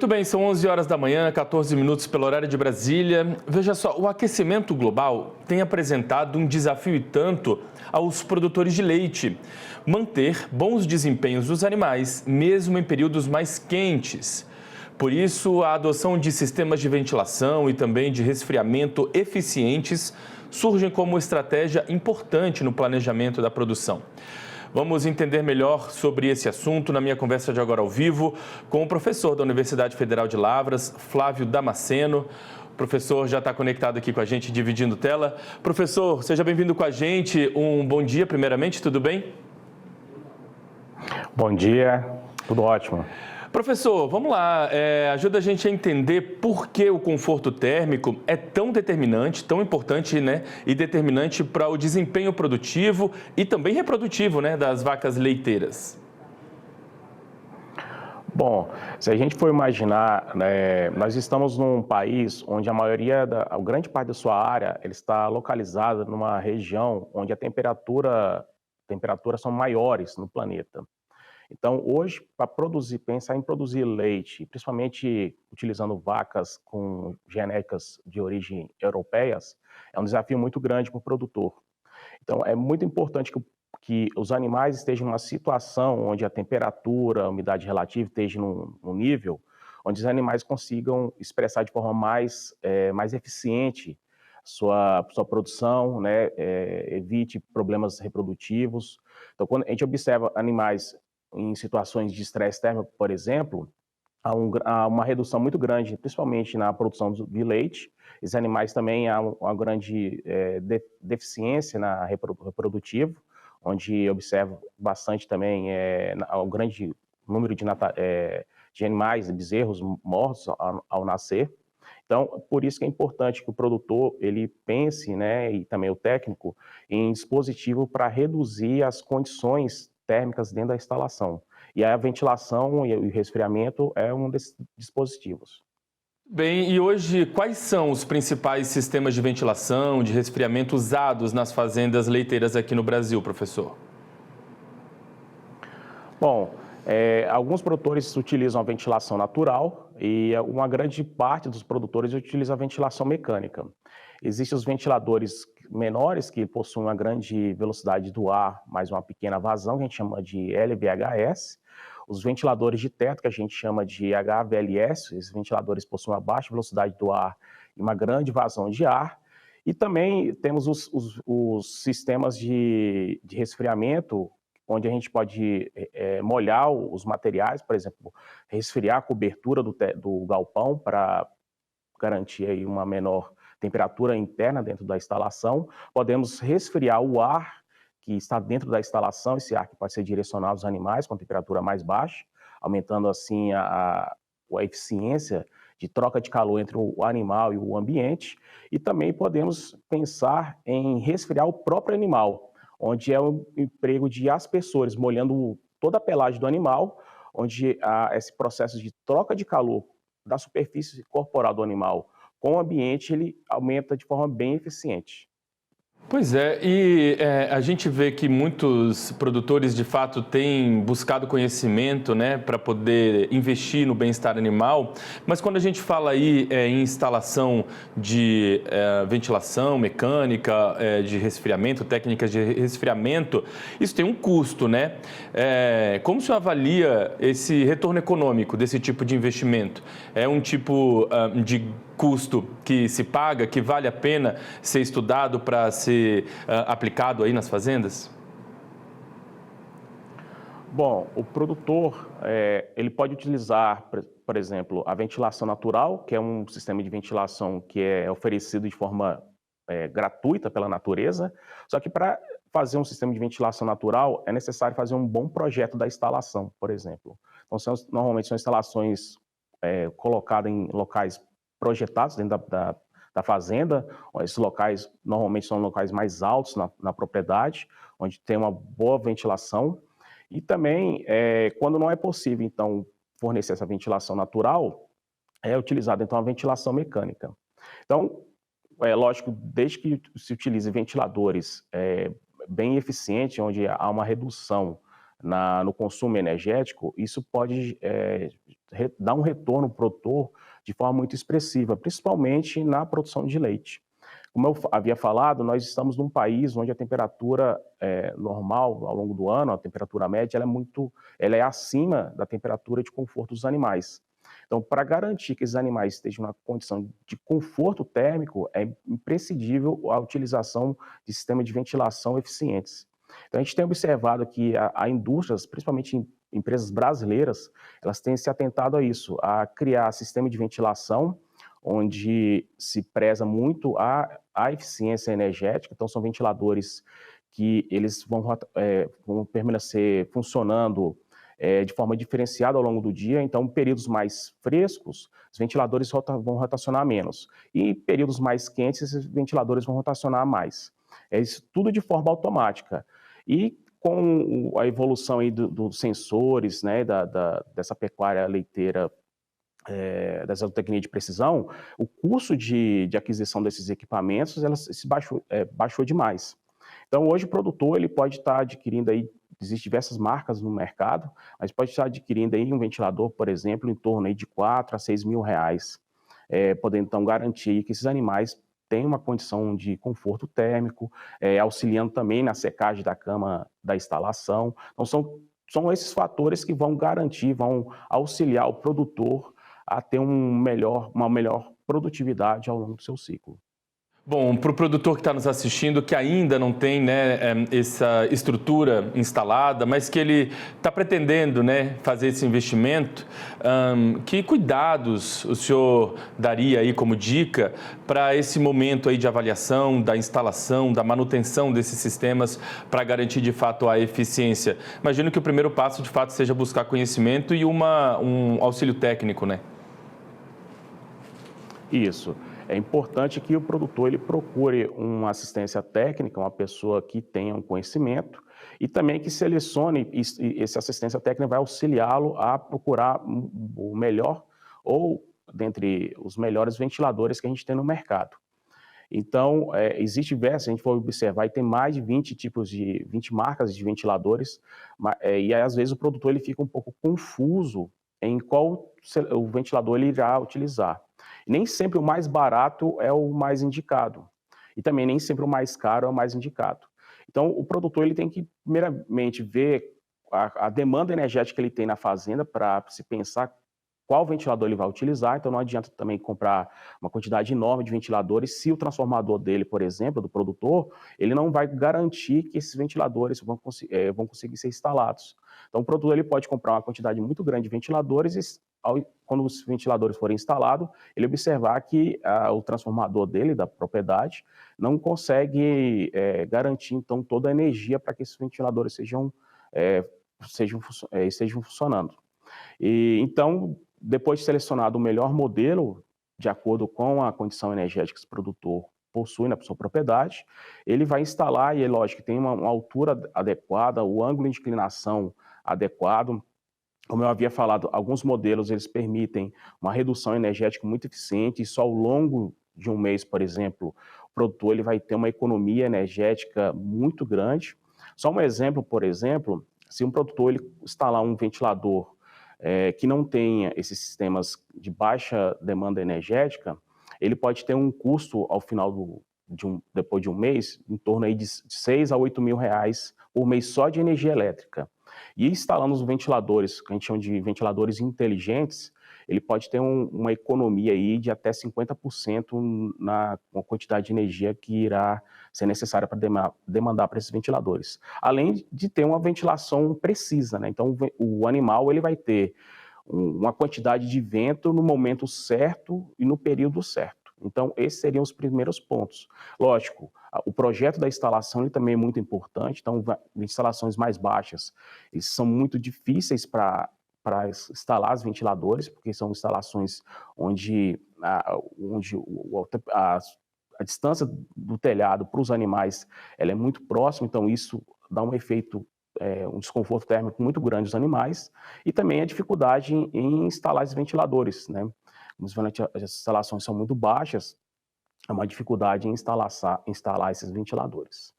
Muito bem, são 11 horas da manhã, 14 minutos pelo horário de Brasília. Veja só, o aquecimento global tem apresentado um desafio e tanto aos produtores de leite. Manter bons desempenhos dos animais, mesmo em períodos mais quentes. Por isso, a adoção de sistemas de ventilação e também de resfriamento eficientes surgem como estratégia importante no planejamento da produção. Vamos entender melhor sobre esse assunto na minha conversa de agora ao vivo com o professor da Universidade Federal de Lavras, Flávio Damasceno. O professor já está conectado aqui com a gente, dividindo tela. Professor, seja bem-vindo com a gente. Um bom dia, primeiramente, tudo bem? Bom dia, tudo ótimo. Professor, vamos lá, ajuda a gente a entender por que o conforto térmico é tão determinante, tão importante, né, e determinante para o desempenho produtivo e também reprodutivo, né, das vacas leiteiras. Bom, se a gente for imaginar, nós estamos num país onde a grande parte da sua área ele está localizada numa região onde temperaturas são maiores no planeta. Então, hoje, para pensar em produzir leite, principalmente utilizando vacas com genéticas de origem europeias, é um desafio muito grande para o produtor. Então, é muito importante que os animais estejam numa situação onde a temperatura, a umidade relativa esteja num nível onde os animais consigam expressar de forma mais eficiente sua produção, né, evite problemas reprodutivos. Então, quando a gente observa animais em situações de estresse térmico, por exemplo, há uma redução muito grande, principalmente na produção de leite. Esses animais também há uma grande deficiência na reprodutivo, onde observo bastante também o grande número de animais, de bezerros mortos ao nascer. Então, por isso que é importante que o produtor ele pense, né, e também o técnico, em dispositivo para reduzir as condições térmicas dentro da instalação. E a ventilação e o resfriamento é um desses dispositivos. Bem, e hoje quais são os principais sistemas de ventilação, de resfriamento usados nas fazendas leiteiras aqui no Brasil, professor? Bom, alguns produtores utilizam a ventilação natural e uma grande parte dos produtores utiliza a ventilação mecânica. Existem os ventiladores menores que possuem uma grande velocidade do ar, mais uma pequena vazão, que a gente chama de LVHS. Os ventiladores de teto, que a gente chama de HVLS, esses ventiladores possuem uma baixa velocidade do ar e uma grande vazão de ar. E também temos os sistemas de resfriamento, onde a gente pode molhar os materiais, por exemplo, resfriar a cobertura do galpão para garantir aí uma menor temperatura interna dentro da instalação. Podemos resfriar o ar que está dentro da instalação, esse ar que pode ser direcionado aos animais com temperatura mais baixa, aumentando assim a eficiência de troca de calor entre o animal e o ambiente. E também podemos pensar em resfriar o próprio animal, onde é o emprego de aspersores, molhando toda a pelagem do animal, onde esse processo de troca de calor da superfície corporal do animal com o ambiente, ele aumenta de forma bem eficiente. Pois é, e a gente vê que muitos produtores de fato têm buscado conhecimento, né, para poder investir no bem-estar animal, mas quando a gente fala aí em instalação de ventilação mecânica, de resfriamento, técnicas de resfriamento, isso tem um custo, né? Como o senhor avalia esse retorno econômico desse tipo de investimento? É um tipo de custo que se paga, que vale a pena ser estudado para ser aplicado aí nas fazendas? Bom, o produtor ele pode utilizar, por exemplo, a ventilação natural, que é um sistema de ventilação que é oferecido de forma gratuita pela natureza, só que para fazer um sistema de ventilação natural é necessário fazer um bom projeto da instalação, por exemplo. Então, normalmente são instalações colocadas em locais projetados dentro da fazenda. Esses locais normalmente são locais mais altos na propriedade, onde tem uma boa ventilação. E também, quando não é possível, então, fornecer essa ventilação natural, é utilizada, então, a ventilação mecânica. Então, é lógico, desde que se utilize ventiladores bem eficientes, onde há uma redução no consumo energético, isso pode dá um retorno para o produtor de forma muito expressiva, principalmente na produção de leite. Como eu havia falado, nós estamos num país onde a temperatura normal ao longo do ano, a temperatura média, ela é acima da temperatura de conforto dos animais. Então, para garantir que esses animais estejam na condição de conforto térmico, é imprescindível a utilização de sistemas de ventilação eficientes. Então, a gente tem observado que a indústrias, principalmente empresas brasileiras, elas têm se atentado a isso, a criar sistema de ventilação onde se preza muito a eficiência energética. Então, são ventiladores que eles vão permanecer funcionando de forma diferenciada ao longo do dia. Então, em períodos mais frescos, os ventiladores vão rotacionar menos. E em períodos mais quentes, esses ventiladores vão rotacionar mais. É isso tudo de forma automática. E com a evolução aí dos sensores, né, dessa pecuária leiteira, dessa zootecnia de precisão, o custo de aquisição desses equipamentos baixou demais. Então, hoje o produtor ele pode estar adquirindo aí, existem diversas marcas no mercado, mas pode estar adquirindo aí um ventilador, por exemplo, em torno aí de 4 a 6 mil reais, podendo então garantir que esses animais tenham uma condição de conforto térmico, auxiliando também na secagem da cama da instalação. Então, são esses fatores que vão garantir, vão auxiliar o produtor a ter uma melhor produtividade ao longo do seu ciclo. Bom, para o produtor que está nos assistindo, que ainda não tem, né, essa estrutura instalada, mas que ele está pretendendo, né, fazer esse investimento, que cuidados o senhor daria aí como dica para esse momento aí de avaliação, da instalação, da manutenção desses sistemas para garantir de fato a eficiência? Imagino que o primeiro passo de fato seja buscar conhecimento e um auxílio técnico, né? Isso. É importante que o produtor ele procure uma assistência técnica, uma pessoa que tenha um conhecimento e também que selecione, e essa assistência técnica vai auxiliá-lo a procurar o melhor ou dentre os melhores ventiladores que a gente tem no mercado. Então, existe diversas, se a gente for observar, tem mais de 20 marcas de ventiladores, e aí, às vezes o produtor ele fica um pouco confuso em qual o ventilador ele irá utilizar. Nem sempre o mais barato é o mais indicado, e também nem sempre o mais caro é o mais indicado. Então, o produtor ele tem que, primeiramente, ver a demanda energética que ele tem na fazenda para se pensar qual ventilador ele vai utilizar. Então, não adianta também comprar uma quantidade enorme de ventiladores se o transformador dele, por exemplo, do produtor, ele não vai garantir que esses ventiladores vão conseguir ser instalados. Então, o produtor ele pode comprar uma quantidade muito grande de ventiladores e, quando os ventiladores forem instalados, ele observar que o transformador dele, da propriedade, não consegue garantir, então, toda a energia para que esses ventiladores estejam funcionando. E, então, depois de selecionado o melhor modelo, de acordo com a condição energética que esse produtor possui na sua propriedade, ele vai instalar, e é lógico que tem uma altura adequada, o ângulo de inclinação adequado. Como eu havia falado, alguns modelos eles permitem uma redução energética muito eficiente, e só ao longo de um mês, por exemplo, o produtor ele vai ter uma economia energética muito grande. Só um exemplo, por exemplo, se um produtor ele instalar um ventilador que não tenha esses sistemas de baixa demanda energética, ele pode ter um custo ao final depois de um mês, em torno aí de 6 a 8 mil reais por mês só de energia elétrica. E instalando os ventiladores, que a gente chama de ventiladores inteligentes, ele pode ter uma economia aí de até 50% na quantidade de energia que irá ser necessária para demandar para esses ventiladores. Além de ter uma ventilação precisa, né? Então, o animal ele vai ter uma quantidade de vento no momento certo e no período certo. Então, esses seriam os primeiros pontos. Lógico, o projeto da instalação ele também é muito importante. Então, instalações mais baixas, eles são muito difíceis para instalar os ventiladores, porque são instalações onde a distância do telhado para os animais ela é muito próxima, então isso dá um efeito, um desconforto térmico muito grande dos animais, e também a dificuldade em instalar esses ventiladores, né? As instalações são muito baixas, é uma dificuldade em instalar esses ventiladores.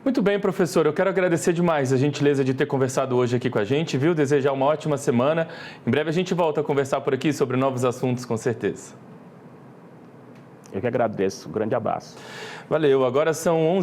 Muito bem, professor. Eu quero agradecer demais a gentileza de ter conversado hoje aqui com a gente, viu? Desejar uma ótima semana. Em breve a gente volta a conversar por aqui sobre novos assuntos, com certeza. Eu que agradeço. Um grande abraço. Valeu. Agora são 11